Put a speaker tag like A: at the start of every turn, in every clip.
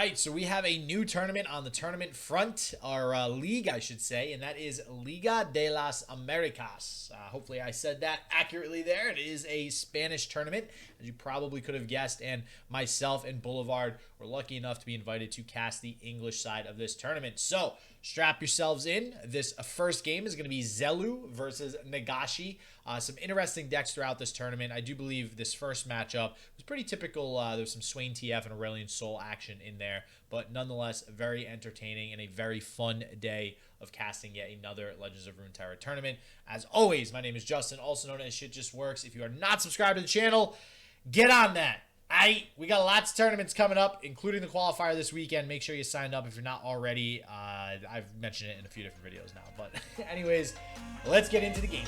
A: right, so we have a new tournament on the tournament front, our league, I should say, and that is Liga de las Americas. Hopefully I said that accurately there. It is a Spanish tournament, as you probably could have guessed, and myself and Boulevard were lucky enough to be invited to cast the English side of this tournament. So, strap yourselves in. This first game is going to be Xeloo versus Nagashi. Some interesting decks throughout this tournament. I do believe this first matchup was pretty typical. There was some Swain TF and Aurelion Sol action in there, but nonetheless, very entertaining and a very fun day of casting yet another Legends of Runeterra tournament. As always, my name is Justin, also known as Shit Just Works. If you are not subscribed to the channel, get on that. We got lots of tournaments coming up, including the qualifier this weekend. Make sure you signed up if you're not already. I've mentioned it in a few different videos now. But anyways, let's get into the game.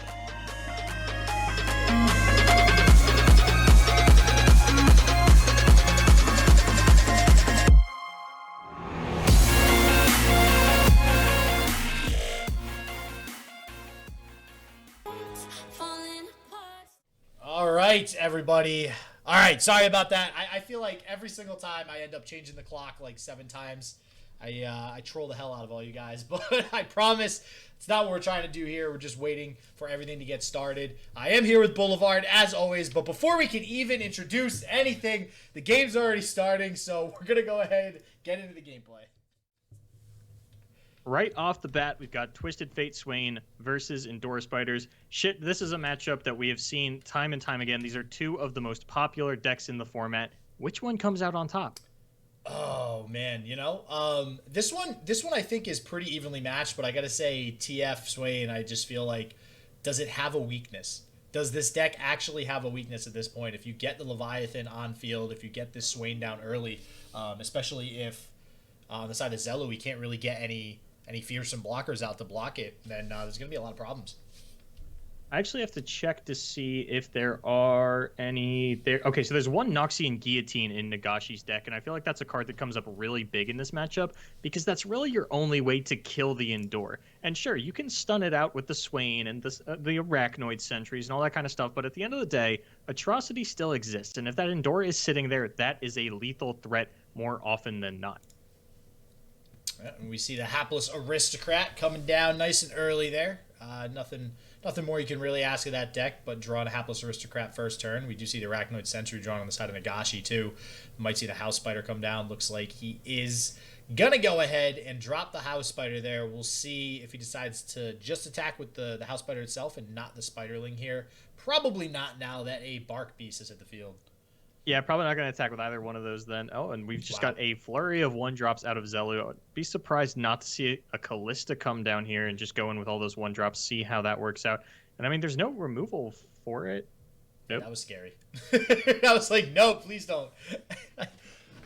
A: All right, everybody. All right, sorry about that. I feel like every single time I end up changing the clock like 7 times. I troll the hell out of all you guys, but I promise it's not what we're trying to do here. We're just waiting for everything to get started. I am here with Boulevard, as always, but before we can even introduce anything, the game's already starting, so we're going to go ahead and get into the gameplay.
B: Right off the bat, we've got Twisted Fate Swain versus Endora Spiders. Shit, this is a matchup that we have seen time and time again. These are two of the most popular decks in the format. Which one comes out on top?
A: Oh man, this one I think is pretty evenly matched, but I gotta say TF Swain, I just feel like, does it have a weakness? Does this deck actually have a weakness at this point? If you get the Leviathan on field, if you get this Swain down early, especially if on the side of Xeloo we can't really get any fearsome blockers out to block it, then there's gonna be a lot of problems.
B: I actually have to check to see if there are any there. Okay, so there's one Noxian Guillotine in Nagashi's deck, and I feel like that's a card that comes up really big in this matchup because that's really your only way to kill the Endor. And sure, you can stun it out with the Swain and the Arachnoid Sentries and all that kind of stuff, but at the end of the day, Atrocity still exists, and if that Endor is sitting there, that is a lethal threat more often than not.
A: And we see the Hapless Aristocrat coming down nice and early there. Nothing more you can really ask of that deck, but draw a Hapless Aristocrat first turn. We do see the Arachnoid Sentry drawn on the side of Nagashi, too. We might see the House Spider come down. Looks like he is going to go ahead and drop the House Spider there. We'll see if he decides to just attack with the House Spider itself and not the Spiderling here. Probably not now that a Bark Beast is at the field.
B: Yeah, probably not going to attack with either one of those then. Oh, and we've just got a flurry of 1-drops out of Xeloo. I'd be surprised not to see a Callista come down here and just go in with all those 1-drops, see how that works out. And I mean, there's no removal for it. Nope.
A: That was scary. I was like, no, please don't.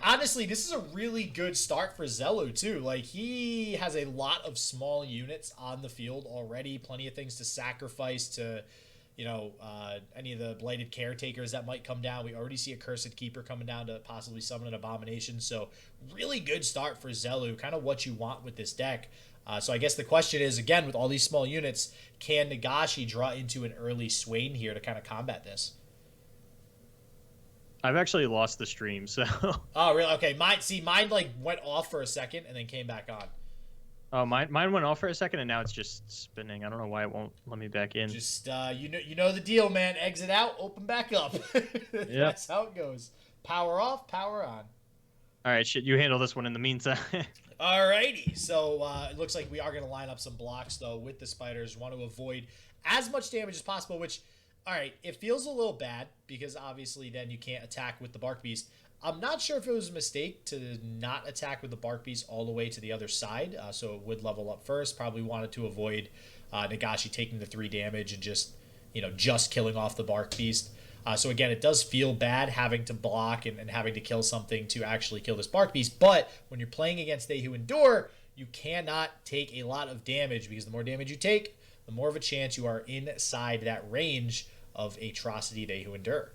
A: Honestly, this is a really good start for Xeloo, too. Like, he has a lot of small units on the field already. Plenty of things to sacrifice to... any of the Blighted Caretakers that might come down. We already see a Cursed Keeper coming down to possibly summon an Abomination. So really good start for Xeloo, kind of what you want with this deck. So I guess the question is, again, with all these small units, can Nagashi draw into an early Swain here to kind of combat this?
B: I've actually lost the stream, so...
A: Oh, really? Okay, mine like went off for a second and then came back on.
B: Oh, mine went off for a second, and now it's just spinning. I don't know why it won't let me back in.
A: Just, you know the deal, man. Exit out, open back up. That's how it goes. Power off, power on.
B: All right, shit, you handle this one in the meantime.
A: Alrighty, so it looks like we are going to line up some blocks, though, with the Spiders. Want to avoid as much damage as possible, which, all right, it feels a little bad, because obviously then you can't attack with the Bark Beast. I'm not sure if it was a mistake to not attack with the Bark Beast all the way to the other side, so it would level up first. Probably wanted to avoid Nagashi taking the 3 damage and just killing off the Bark Beast. So again, it does feel bad having to block and having to kill something to actually kill this Bark Beast, but when you're playing against they who endure, you cannot take a lot of damage, because the more damage you take, the more of a chance you are inside that range of Atrocity they who endure.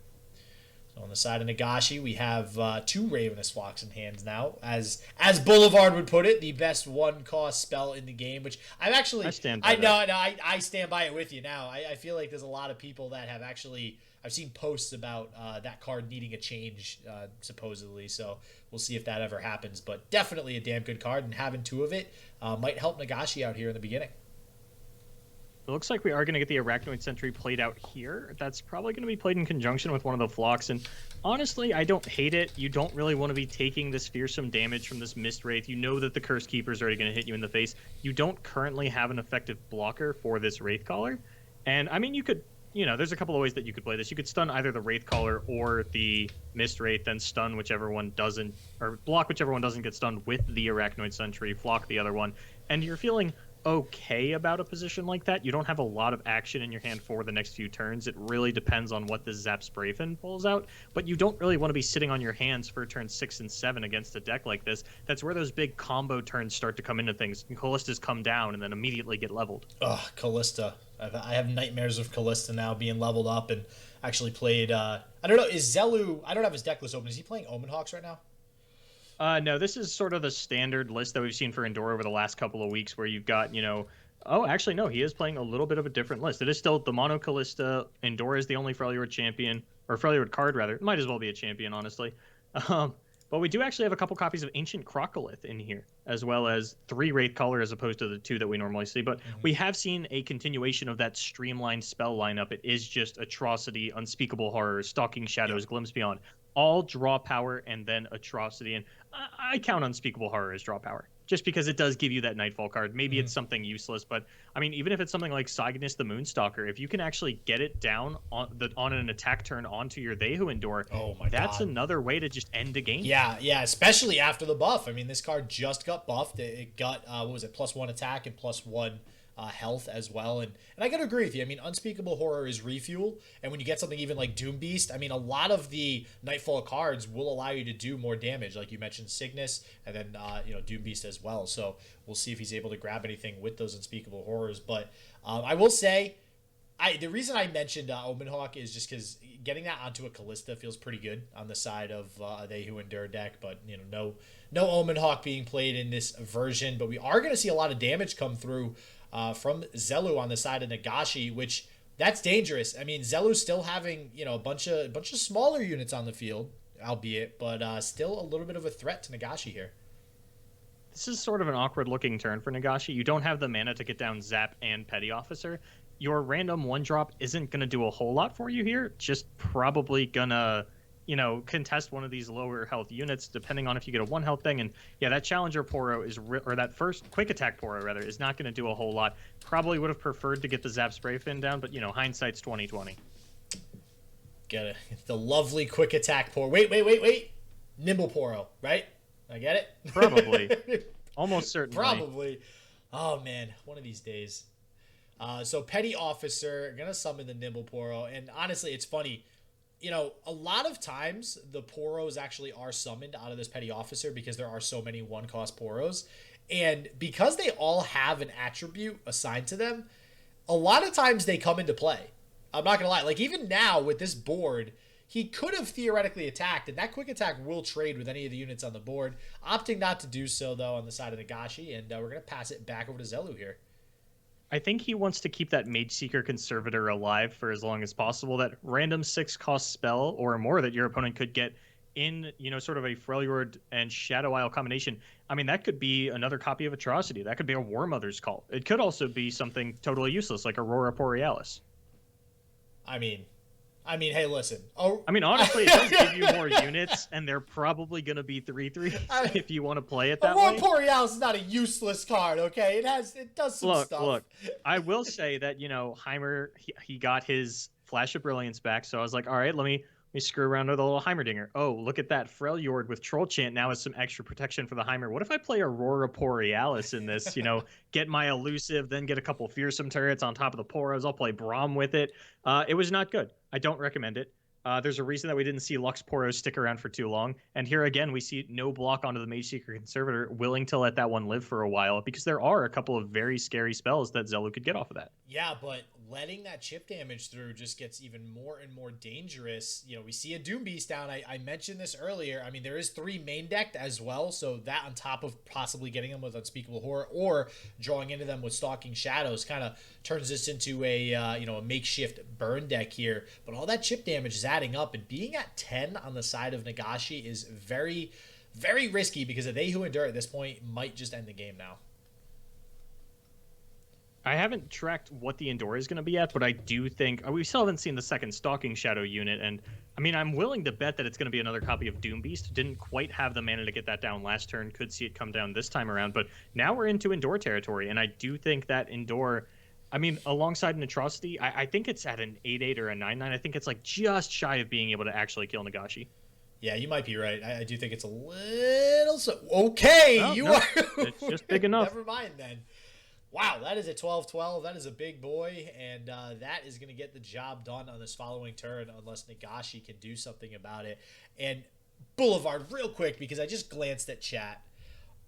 A: So on the side of Nagashi, we have 2 Ravenous Flocks in hands now. As Boulevard would put it, the best 1-cost spell in the game, which I stand by it with you now. I feel like there's a lot of people that have actually I've seen posts about that card needing a change, supposedly. So we'll see if that ever happens. But definitely a damn good card, and having two of it might help Nagashi out here in the beginning.
B: It looks like we are going to get the Arachnoid Sentry played out here. That's probably going to be played in conjunction with one of the Flocks. And honestly, I don't hate it. You don't really want to be taking this fearsome damage from this Mist Wraith. You know that the Curse Keeper is already going to hit you in the face. You don't currently have an effective blocker for this Wraith Caller. And I mean, you could, there's a couple of ways that you could play this. You could stun either the Wraith Caller or the Mist Wraith, then stun whichever one doesn't, or block whichever one doesn't get stunned with the Arachnoid Sentry, flock the other one. And you're feeling okay about a position like that. You don't have a lot of action in your hand for the next few turns. It really depends on what the Zap Sprayfin pulls out, but you don't really want to be sitting on your hands for turn 6 and 7 against a deck like this. That's where those big combo turns start to come into things. And Callistas come down and then immediately get leveled.
A: Ugh, Callista. I have nightmares of Callista now being leveled up, and actually played, I don't know, is Xeloo, I don't have his deck list open. Is he playing Omen Hawks right now?
B: No, this is sort of the standard list that we've seen for Endor over the last couple of weeks, where you've got, oh, actually, no, he is playing a little bit of a different list. It is still the Mono Callista. Endor is the only Freljord champion, or Freljord card, rather. It might as well be a champion, honestly. But we do actually have a couple copies of Ancient Crocolith in here, as well as 3 Wraith Caller as opposed to the 2 that we normally see. But we have seen a continuation of that streamlined spell lineup. It is just Atrocity, Unspeakable Horror, Stalking Shadows, Glimpse Beyond. All draw power and then Atrocity. And I count Unspeakable Horror as draw power, just because it does give you that Nightfall card. Maybe it's something useless, but I mean, even if it's something like Cygnus the Moonstalker, if you can actually get it down on an attack turn onto your They Who Endure, that's another way to just end a game.
A: Yeah, especially after the buff. I mean, this card just got buffed. It got, +1 attack and +1 health as well. And I gotta agree with you. I mean, Unspeakable Horror is refuel, and when you get something even like Doom Beast, I mean, a lot of the Nightfall cards will allow you to do more damage, like you mentioned Cygnus, and then Doom Beast as well. So we'll see if he's able to grab anything with those Unspeakable Horrors. But I will say, the reason I mentioned Omen Hawk is just because getting that onto a Callista feels pretty good on the side of They Who Endure deck. But no Omen Hawk being played in this version. But we are going to see a lot of damage come through from Xeloo on the side of Nagashi, which that's dangerous. I mean, Xeloo's still having a bunch of smaller units on the field, albeit, but still a little bit of a threat to Nagashi here.
B: This is sort of an awkward looking turn for Nagashi. You don't have the mana to get down Zap and Petty Officer. Your random 1-drop isn't going to do a whole lot for you here. Just probably gonna contest one of these lower health units, depending on if you get a 1 health thing. And yeah, that Challenger Poro or that first Quick Attack Poro, rather, is not going to do a whole lot. Probably would have preferred to get the Zap Sprayfin down, but hindsight's 20/20.
A: Get it. The lovely Quick Attack Poro. Wait. Nimble Poro, right? I get it?
B: Probably. Almost certainly.
A: Probably. Oh, man. One of these days. So Petty Officer, going to summon the Nimble Poro. And honestly, it's funny. A lot of times the Poros actually are summoned out of this Petty Officer because there are so many 1-cost Poros. And because they all have an attribute assigned to them, a lot of times they come into play. I'm not going to lie. Like, even now with this board, he could have theoretically attacked, and that Quick Attack will trade with any of the units on the board. Opting not to do so, though, on the side of Nagashi, and we're going to pass it back over to Xeloo here.
B: I think he wants to keep that Mage Seeker Conservator alive for as long as possible. That random 6-cost spell or more that your opponent could get in, sort of a Freljord and Shadow Isle combination. I mean, that could be another copy of Atrocity. That could be a War Mother's Call. It could also be something totally useless, like Aurora Borealis.
A: I mean, hey, listen.
B: Honestly, it does give you more units, and they're probably going to be 3/3 if you want to play it that way.
A: Aurora Borealis is not a useless card, okay? It does some stuff.
B: Look, I will say that, Heimer, he got his Flash of Brilliance back, so I was like, all right, let me screw around with a little Heimerdinger. Oh, look at that. Freljord with Troll Chant now has some extra protection for the Heimer. What if I play Aurora Borealis in this, get my Elusive, then get a couple Fearsome turrets on top of the Poros. I'll play Braum with it. It was not good. I don't recommend it. There's a reason that we didn't see Lux Poros stick around for too long. And here again, we see no block onto the Mage Seeker Conservator, willing to let that one live for a while, because there are a couple of very scary spells that Xeloo could get off of that.
A: Yeah, but letting that chip damage through just gets even more and more dangerous. You know, we see a Doom Beast down. I mentioned this earlier. I mean, there is 3 main decked as well, so that on top of possibly getting them with Unspeakable Horror or drawing into them with Stalking Shadows kind of turns this into a a makeshift burn deck here. But all that chip damage is adding up, and being at 10 on the side of Nagashi is very, very risky, because a They Who Endure at this point might just end the game now.
B: I haven't tracked what the Endure is going to be at, but I do think we still haven't seen the second Stalking Shadow unit, and I mean, I'm willing to bet that it's going to be another copy of Doom Beast. Didn't quite have the mana to get that down last turn. Could see it come down this time around, but now we're into Endure territory, and I do think that Endure, I mean, alongside an Atrocity, I think it's at an 8-8 or a 9-9. I think it's like just shy of being able to actually kill Nagashi.
A: Yeah, you might be right. I do think it's a little okay.
B: Oh,
A: you
B: no,
A: are.
B: It's just big enough.
A: Never mind then. Wow, that is a 12-12. That is a big boy, and that is going to get the job done on this following turn unless Nagashi can do something about it. And Boulevard, real quick, because I just glanced at chat.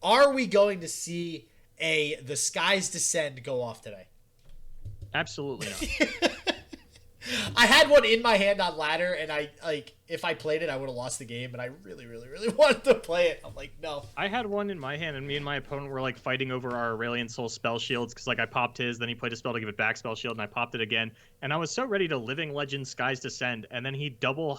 A: Are we going to see The Skies Descend go off today?
B: Absolutely not.
A: I had one in my hand on ladder, and if I played it, I would have lost the game, and I really, really, really wanted to play it. I'm like, no.
B: I had one in my hand, and me and my opponent were like fighting over our Aurelion Soul spell shields, because like I popped his, then he played a spell to give it back spell shield, and I popped it again, and I was so ready to Living Legends Skies Descend, and then he triple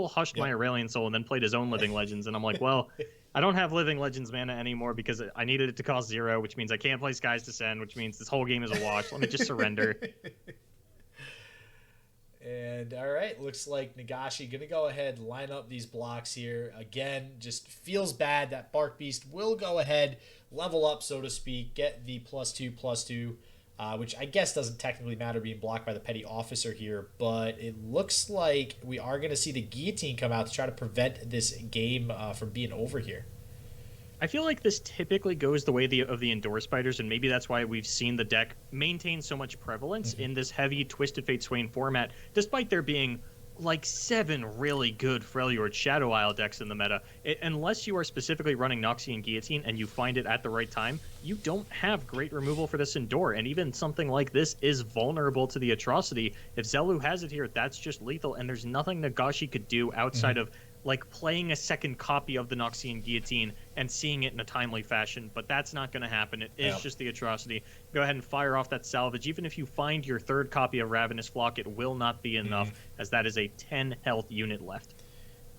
B: hushed my Aurelion Soul, and then played his own Living Legends, and I'm like, well, I don't have Living Legends mana anymore because I needed it to cost 0, which means I can't play Skies Descend, which means this whole game is a wash. Let me just surrender.
A: And all right, looks like Nagashi gonna go ahead, line up these blocks here. Again, just feels bad that Bark Beast will go ahead, level up, so to speak, get the +2/+2, which I guess doesn't technically matter being blocked by the Petty Officer here, but it looks like we are gonna see the Guillotine come out to try to prevent this game from being over here.
B: I feel like this typically goes the way of the Endure Spiders, and maybe that's why we've seen the deck maintain so much prevalence in this heavy Twisted Fate Swain format, despite there being like 7 really good Freljord Shadow Isle decks in the meta. Unless you are specifically running Noxian Guillotine and you find it at the right time, you don't have great removal for this Endure, and even something like this is vulnerable to the Atrocity. If Xeloo has it here, that's just lethal, and there's nothing Nagashi could do outside of like playing a second copy of the Noxian Guillotine and seeing it in a timely fashion, but that's not going to happen. It is just the Atrocity. Go ahead and fire off that salvage. Even if you find your third copy of Ravenous Flock, it will not be enough, as that is a 10 health unit left.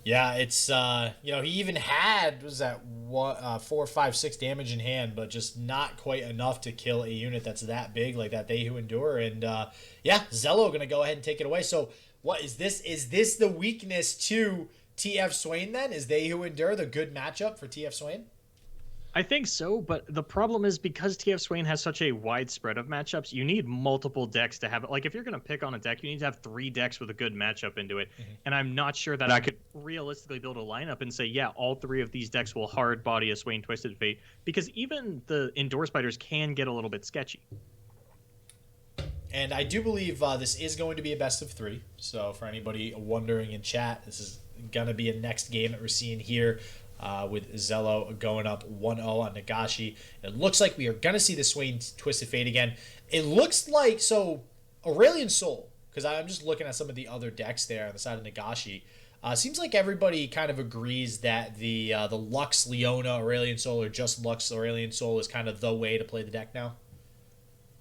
A: Yeah, it's he even had 4, 5, 6 damage in hand, but just not quite enough to kill a unit that's that big like that They Who Endure. And Xeloo gonna go ahead and take it away. So what is this? Is this the weakness to TF Swain then? Is They Who Endure the good matchup for TF Swain?
B: I think so, but the problem is because TF Swain has such a wide spread of matchups, you need multiple decks to have it. Like, if you're going to pick on a deck, you need to have 3 decks with a good matchup into it. And I'm not sure that I could realistically build a lineup and say, yeah, all 3 of these decks will hard body a Swain Twisted Fate, because even the Endure Spiders can get a little bit sketchy.
A: And I do believe this is going to be a best of 3. So for anybody wondering in chat, this is going to be a next game that we're seeing here. With Xeloo going up 1-0 on Nagashi. It looks like we are going to see the Swain Twisted Fate again. It looks like, so, Aurelion Soul, because I'm just looking at some of the other decks there on the side of Nagashi. Seems like everybody kind of agrees that the Lux Leona Aurelion Soul, or just Lux Aurelion Soul, is kind of the way to play the deck now.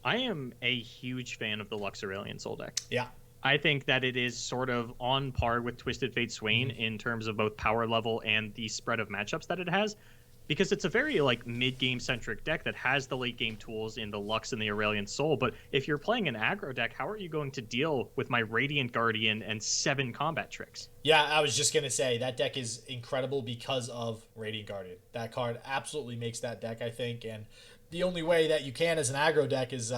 B: I am a huge fan of the Lux Aurelion Soul deck.
A: Yeah.
B: I think that it is sort of on par with Twisted Fate Swain in terms of both power level and the spread of matchups that it has, because it's a very like mid-game centric deck that has the late game tools in the Lux and the Aurelion Soul. But if you're playing an aggro deck, how are you going to deal with my Radiant Guardian and 7 combat tricks?
A: Yeah, I was just going to say that deck is incredible because of Radiant Guardian. That card absolutely makes that deck, I think, and the only way that you can as an aggro deck is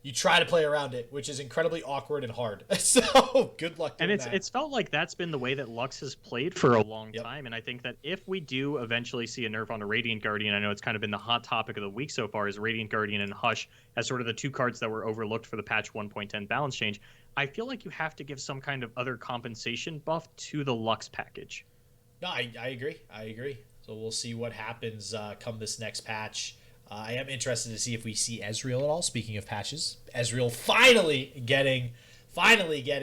A: you try to play around it, which is incredibly awkward and hard. So good luck doing that.
B: And it's felt like that's been the way that Lux has played for a long time. And I think that if we do eventually see a nerf on a Radiant Guardian, I know it's kind of been the hot topic of the week so far, is Radiant Guardian and Hush as sort of the 2 cards that were overlooked for the patch 1.10 balance change. I feel like you have to give some kind of other compensation buff to the Lux package.
A: No, I agree. I agree. So we'll see what happens come this next patch. I am interested to see if we see Ezreal at all. Speaking of patches, Ezreal finally getting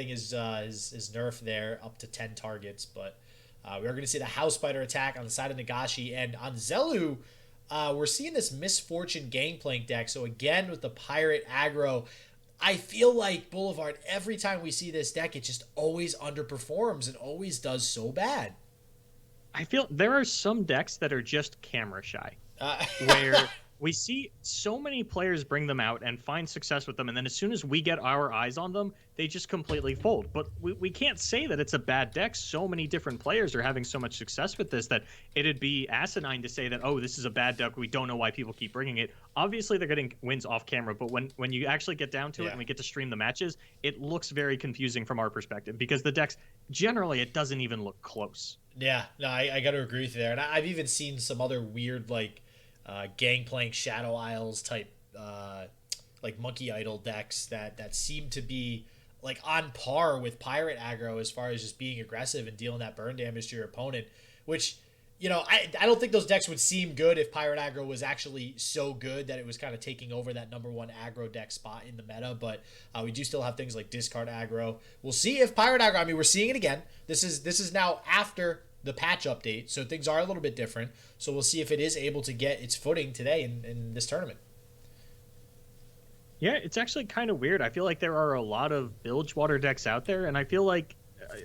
A: his nerf there up to 10 targets. But we are going to see the House Spider attack on the side of Nagashi, and on Xeloo, we're seeing this Misfortune Gangplank deck. So again with the Pirate aggro, I feel like Boulevard, every time we see this deck, it just always underperforms and always does so bad.
B: I feel there are some decks that are just camera shy,
A: Uh,
B: where we see so many players bring them out and find success with them, and then as soon as we get our eyes on them, they just completely fold. But we can't say that it's a bad deck. So many different players are having so much success with this that it'd be asinine to say that, oh, this is a bad deck, we don't know why people keep bringing it. Obviously, they're getting wins off camera, but when you actually get down to it and we get to stream the matches, it looks very confusing from our perspective, because the decks, generally, it doesn't even look close.
A: Yeah, no, I got to agree with you there. And I've even seen some other weird, like, Gangplank, Shadow Isles type, like, Monkey Idol decks that seem to be, like, on par with Pirate aggro as far as just being aggressive and dealing that burn damage to your opponent, which, you know, I don't think those decks would seem good if Pirate aggro was actually so good that it was kind of taking over that #1 aggro deck spot in the meta. But we do still have things like discard aggro. We'll see if Pirate aggro, I mean, we're seeing it again. This is now after the patch update, so things are a little bit different. So we'll see if it is able to get its footing today in this tournament.
B: Yeah, it's actually kind of weird. I feel like there are a lot of Bilgewater decks out there, and I feel like,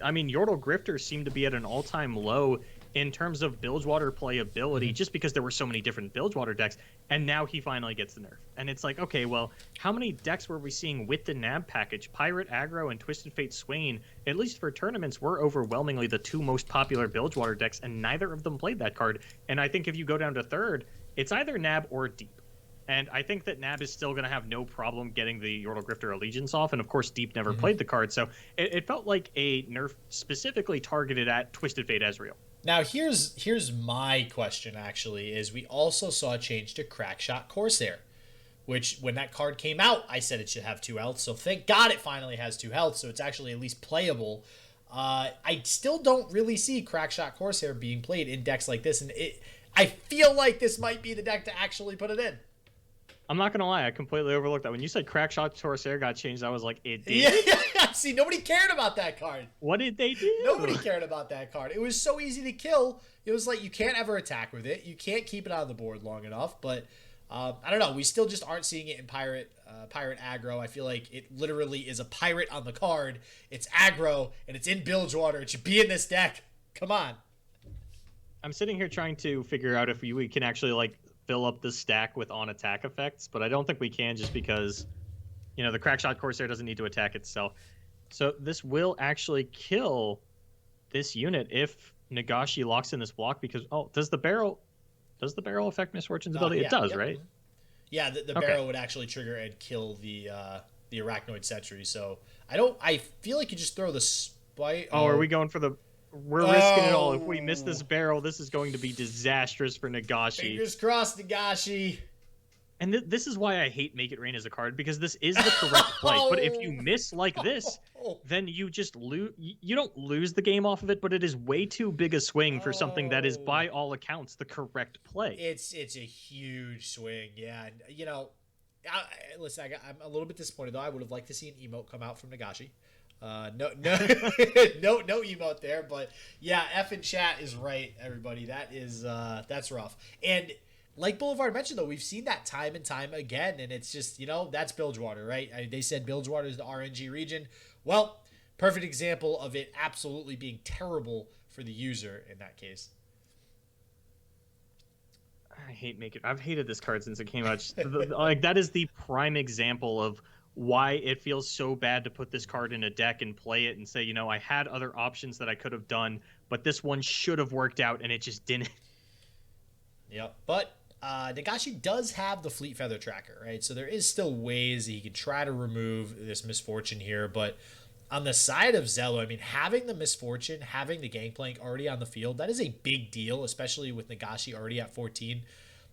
B: I mean, Yordle Grifter seemed to be at an all-time low in terms of Bilgewater playability, just because there were so many different Bilgewater decks, and now he finally gets the nerf. And it's like, okay, well, how many decks were we seeing with the NAB package? Pirate aggro and Twisted Fate Swain, at least for tournaments, were overwhelmingly the two most popular Bilgewater decks, and neither of them played that card. And I think if you go down to third, it's either NAB or Deep. And I think that NAB is still going to have no problem getting the Yordle Grifter Allegiance off. And of course, Deep never played the card. So it felt like a nerf specifically targeted at Twisted Fate Ezreal.
A: Now here's my question actually, is we also saw a change to Crackshot Corsair, which when that card came out, I said it should have 2 health. So thank God it finally has 2 health, so it's actually at least playable. I still don't really see Crackshot Corsair being played in decks like this, and I feel like this might be the deck to actually put it in.
B: I'm not going to lie, I completely overlooked that. When you said Crackshot Corsair got changed, I was like, it did?
A: Yeah, see, nobody cared about that card.
B: What did they do?
A: Nobody cared about that card. It was so easy to kill. It was like you can't ever attack with it. You can't keep it on the board long enough. But I don't know. We still just aren't seeing it in Pirate aggro. I feel like it literally is a pirate on the card. It's aggro, and it's in Bilgewater. It should be in this deck. Come on.
B: I'm sitting here trying to figure out if we can actually, like, fill up the stack with on-attack effects, but I don't think we can, just because, you know, the Crackshot Corsair doesn't need to attack itself. So this will actually kill this unit if Nagashi locks in this block, because, oh, does the barrel affect Misfortune's ability?
A: Yeah,
B: it does,
A: yep.
B: right?
A: Yeah, the barrel would actually trigger and kill the Arachnoid Sentry. So I feel like you just throw the spike.
B: Oh, are we going for the... We're risking it all. If we miss this barrel, this is going to be disastrous for Nagashi.
A: Fingers crossed, Nagashi.
B: And this is why I hate Make It Rain as a card, because this is the correct play. But if you miss like this, then you just lose. You don't lose the game off of it, but it is way too big a swing for something that is, by all accounts, the correct play.
A: It's a huge swing, yeah. And, you know, listen, I'm a little bit disappointed, though. I would have liked to see an emote come out from Nagashi. No emote there, but yeah, F in chat is right, everybody. That is that's rough. And like Boulevard mentioned, though, we've seen that time and time again, and it's just, you know, that's Bilgewater, right? They said Bilgewater is the RNG region. Well, perfect example of it absolutely being terrible for the user in that case.
B: I hate Make It. I've hated this card since it came out. Like, that is the prime example of why it feels so bad to put this card in a deck and play it and say, you know, I had other options that I could have done, but this one should have worked out, and it just didn't.
A: Yep, but Nagashi does have the Fleet Feather Tracker, right? So there is still ways that he could try to remove this Misfortune here, but on the side of Xeloo, I mean, having the Misfortune, having the Gangplank already on the field, that is a big deal, especially with Nagashi already at 14.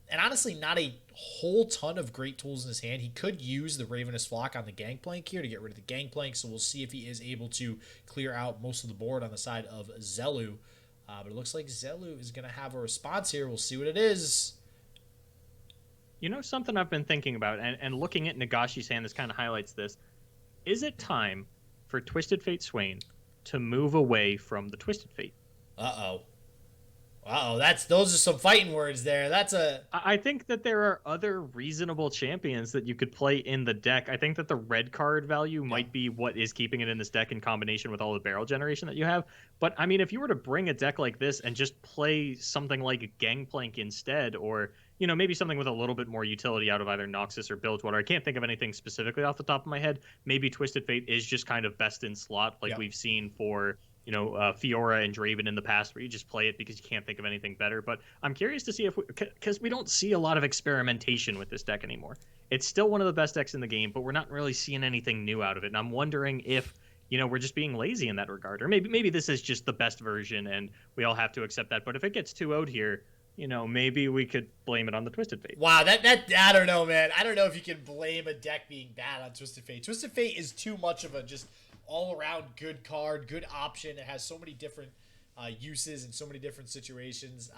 A: and honestly, not a whole ton of great tools in his hand. He could use the Ravenous Flock on the Gangplank here to get rid of the Gangplank, so we'll see if he is able to clear out most of the board on the side of Xeloo. But it looks like Xeloo is going to have a response here. We'll see what it is.
B: You know, something I've been thinking about, and looking at Nagashi's hand, this kind of highlights this. Is it time for Twisted Fate Swain to move away from the Twisted Fate?
A: Uh-oh. Those are some fighting words there.
B: I think that there are other reasonable champions that you could play in the deck. I think that the red card value might be what is keeping it in this deck in combination with all the barrel generation that you have. But, I mean, if you were to bring a deck like this and just play something like Gangplank instead, or, you know, maybe something with a little bit more utility out of either Noxus or Bilgewater. I can't think of anything specifically off the top of my head. Maybe Twisted Fate is just kind of best in slot, like we've seen for... Fiora and Draven in the past, where you just play it because you can't think of anything better. But I'm curious to see because we don't see a lot of experimentation with this deck anymore. It's still one of the best decks in the game, but we're not really seeing anything new out of it. And I'm wondering if, we're just being lazy in that regard. Or maybe this is just the best version and we all have to accept that. But if it gets 2-0'd here, maybe we could blame it on the Twisted Fate.
A: Wow, that I don't know, man. I don't know if you can blame a deck being bad on Twisted Fate. Twisted Fate is too much of a just all-around good card, good option. It has so many different uses and so many different situations.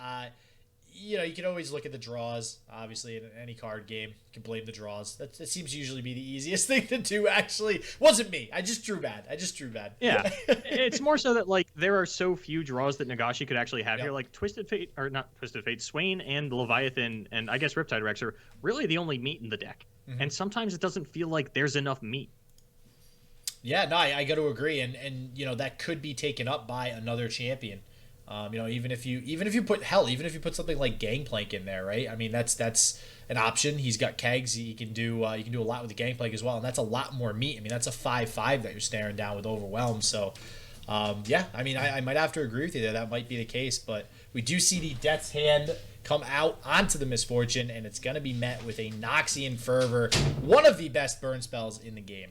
A: You can always look at the draws. Obviously, in any card game, you can blame the draws. That seems to usually be the easiest thing to do, actually. Wasn't me. I just drew bad.
B: Yeah. It's more so that, like, there are so few draws that Nagashi could actually have here. Like, Twisted Fate, or not Twisted Fate, Swain and Leviathan, and I guess Riptide Rex are really the only meat in the deck. Mm-hmm. And sometimes it doesn't feel like there's enough meat.
A: Yeah, no, I got to agree, and that could be taken up by another champion. Even if you put something like Gangplank in there, right? I mean, that's an option. He's got kegs. He can do a lot with the Gangplank as well, and that's a lot more meat. I mean, that's a 5/5 that you're staring down with Overwhelm. So, I might have to agree with you there. That might be the case, but we do see the Death's Hand come out onto the Misfortune, and it's going to be met with a Noxian Fervor, one of the best burn spells in the game.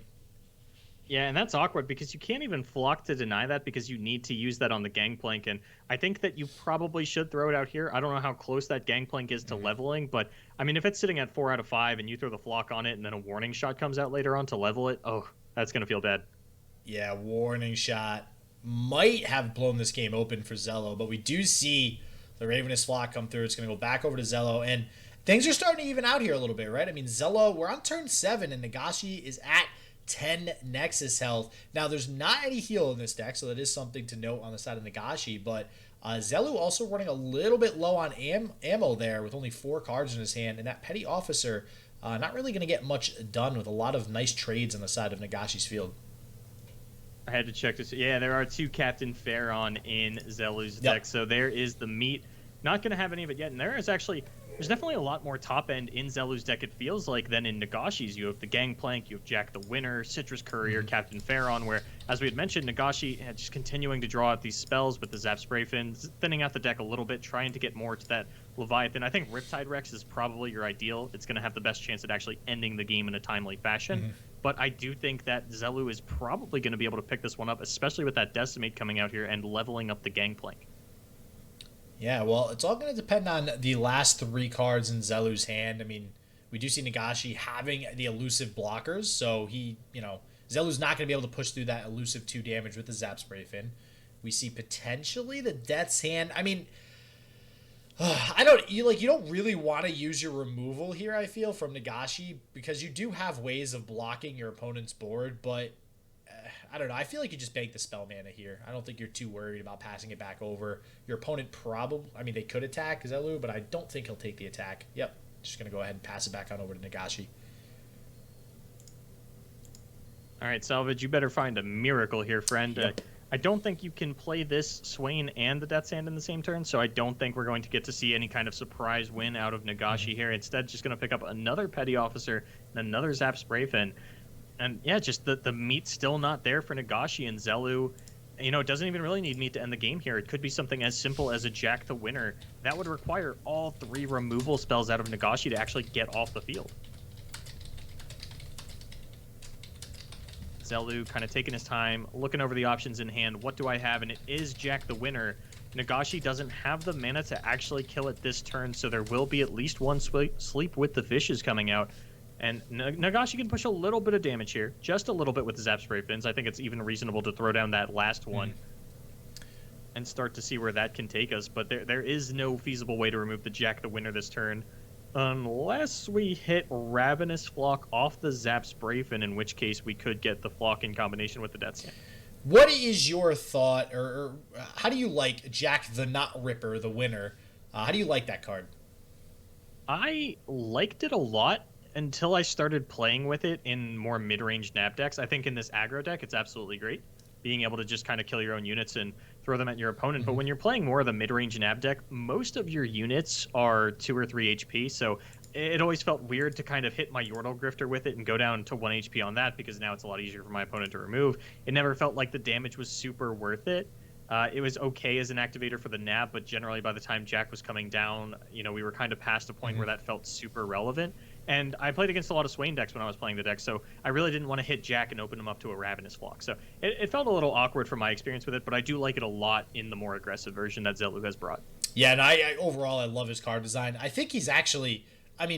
B: Yeah, and that's awkward because you can't even flock to deny that because you need to use that on the Gangplank. And I think that you probably should throw it out here. I don't know how close that Gangplank is to leveling, but I mean, if it's sitting at 4 out of 5 and you throw the flock on it and then a warning shot comes out later on to level it, that's going to feel bad.
A: Yeah, warning shot might have blown this game open for Xeloo, but we do see the Ravenous Flock come through. It's going to go back over to Xeloo, and things are starting to even out here a little bit, right? I mean, Xeloo, we're on turn 7, and Nagashi is at 10 Nexus health. Now, there's not any heal in this deck, so that is something to note on the side of Nagashi, but Xeloo also running a little bit low on ammo there with only 4 cards in his hand, and that Petty Officer not really going to get much done with a lot of nice trades on the side of Nagashi's field.
B: I had to check this. Yeah, there are 2 Captain Pharaon in Xeloo's deck, so there is the meat. Not going to have any of it yet, and there's definitely a lot more top end in Xeloo's deck, it feels like, than in Nagashi's. You have the Gangplank, you have Jack the Winner, Citrus Courier, Captain Pharaon, where, as we had mentioned, Nagashi just continuing to draw out these spells with the Zap Spray Fin, thinning out the deck a little bit, trying to get more to that Leviathan. I think Riptide Rex is probably your ideal. It's going to have the best chance at actually ending the game in a timely fashion. Mm-hmm. But I do think that Xeloo is probably going to be able to pick this one up, especially with that Decimate coming out here and leveling up the Gangplank.
A: Yeah, well, it's all going to depend on the last 3 cards in Xeloo's hand. I mean, we do see Nagashi having the elusive blockers, so Xeloo's not going to be able to push through that elusive 2 damage with the Zap Spray Fin. We see potentially the Death's Hand. I mean, you don't really want to use your removal here, I feel, from Nagashi, because you do have ways of blocking your opponent's board, but I don't know. I feel like you just bank the spell mana here. I don't think you're too worried about passing it back over. Your opponent they could attack Xeloo, but I don't think he'll take the attack. Yep. Just going to go ahead and pass it back on over to Nagashi.
B: All right, Salvage, you better find a miracle here, friend. Yep. I don't think you can play this Swain and the Death's Hand in the same turn, so I don't think we're going to get to see any kind of surprise win out of Nagashi here. Instead, just going to pick up another Petty Officer and another Zap Spray Fin. And yeah, just the meat's still not there for Nagashi, and Xeloo, it doesn't even really need meat to end the game here. It could be something as simple as a Jack the Winner. That would require all 3 removal spells out of Nagashi to actually get off the field. Xeloo kind of taking his time, looking over the options in hand. What do I have? And it is Jack the Winner. Nagashi doesn't have the mana to actually kill it this turn, so there will be at least one sleep with the fishes coming out. And Nagashi can push a little bit of damage here, just a little bit with the Zap Spray Fins. I think it's even reasonable to throw down that last one and start to see where that can take us. But there is no feasible way to remove the Jack the Winner this turn, unless we hit Ravenous Flock off the Zap Spray Fin, in which case we could get the Flock in combination with the Death Sand.
A: What is your thought, or how do you like Jack the Knot Ripper, the winner? How do you like that card?
B: I liked it a lot until I started playing with it in more mid-range nab decks. I think in this aggro deck, it's absolutely great, being able to just kind of kill your own units and throw them at your opponent. But when you're playing more of the mid-range nab deck, most of your units are 2 or 3 HP, so it always felt weird to kind of hit my Yordle Grifter with it and go down to 1 HP on that, because now it's a lot easier for my opponent to remove. It never felt like the damage was super worth it. It was okay as an activator for the nab, but generally by the time Jack was coming down, we were kind of past a point where that felt super relevant. And I played against a lot of Swain decks when I was playing the deck, so I really didn't want to hit Jack and open him up to a Ravenous Flock. So it felt a little awkward from my experience with it, but I do like it a lot in the more aggressive version that Xeloo has brought.
A: Yeah, and I overall, I love his card design. I think he's actually,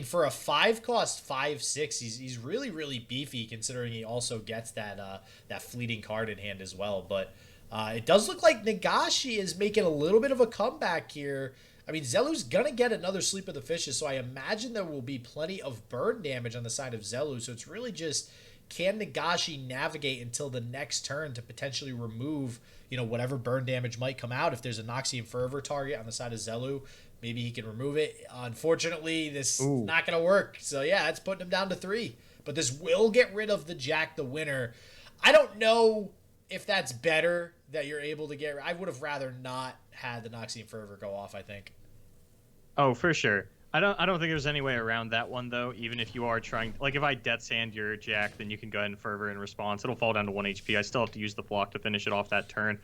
A: for a 5-cost 5/6, he's really, really beefy, considering he also gets that fleeting card in hand as well. But it does look like Nagashi is making a little bit of a comeback here. Xeloo's going to get another Sleep of the Fishes, so I imagine there will be plenty of burn damage on the side of Xeloo. So it's really just, can Nagashi navigate until the next turn to potentially remove, whatever burn damage might come out? If there's a Noxian Fervor target on the side of Xeloo, maybe he can remove it. Unfortunately, this is not going to work. So yeah, it's putting him down to 3. But this will get rid of the Jack the Winner. I don't know if that's better that you're able to get. I would have rather not had the Noxian Fervor go off, I think.
B: Oh, for sure. I don't think there's any way around that one, though. Even if you are trying, like, if I Death Sand your Jack, then you can go ahead and Fervor in response. It'll fall down to 1 HP. I still have to use the block to finish it off that turn.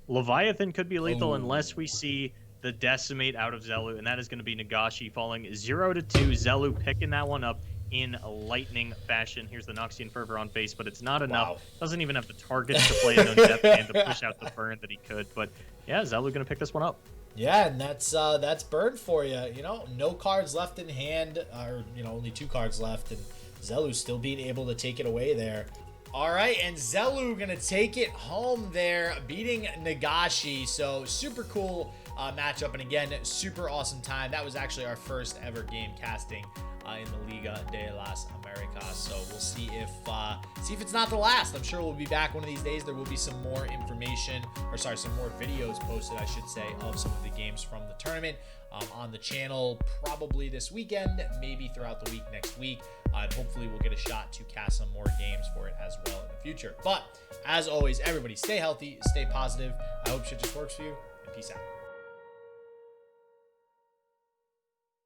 B: Leviathan could be lethal unless we see the Decimate out of Xeloo, and that is going to be Nagashi falling 0 to 2. Xeloo picking that one up in lightning fashion. Here's the Noxian Fervor on face, but it's not enough. Wow. Doesn't even have the targets to play his own Death Sand to push out the burn that he could. But yeah, Xeloo going to pick this one up.
A: Yeah, and that's burn for you. No cards left in hand, or only 2 cards left, and Xeloo still being able to take it away there. All right, and Xeloo gonna take it home there, beating Nagashi. So super cool matchup, and again, super awesome time. That was actually our first ever game casting in the Liga de las Americas. So we'll see if it's not the last. I'm sure we'll be back one of these days. There will be some more information, some more videos posted, I should say, of some of the games from the tournament on the channel, probably this weekend, maybe throughout the week next week. And hopefully we'll get a shot to cast some more games for it as well in the future. But as always, everybody stay healthy, stay positive. I hope shit just works for you, and peace out.